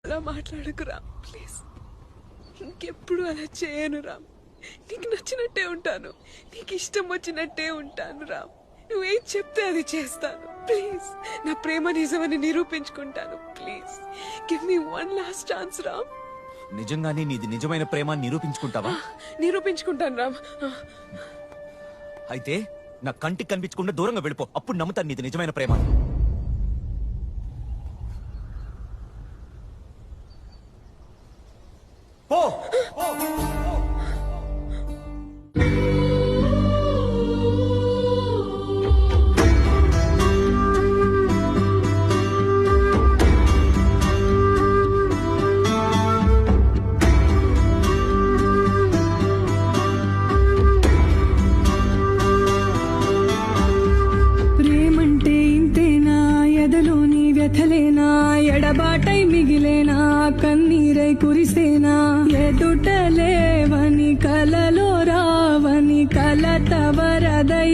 అలా మాట్లాడకు రామ్, ప్లీజ్. ఇంకెప్పుడు అలా చేయను రామ్. నీకు నచ్చినట్టే ఉంటాను, నీకు ఇష్టం వచ్చినట్టే ఉంటాను రామ్. నువ్వేం చెప్తే అది చేస్తాను. ప్లీజ్, నా ప్రేమ నిజమని నిరూపించుకుంటాను. Please give me one last chance Ram. నిజంగానే నీది నిజమైన ప్రేమ నిరూపించుకుంటావా? నిరూపించుకుంటాను రామ్. అయితే నా కంటికి కనిపించకుండా దూరంగా వెళ్ళిపో, అప్పుడు నమ్ముతాను నీది నిజమైన ప్రేమ. పో. ప్రేమంటే ఇంతేనా, ఎదలోని వ్యథలేనా, ఎడబాటై మిగిలేనా, కన్నీరై కురిసేనా, ఎదుటలేవని కలలో రావని కలత వరదై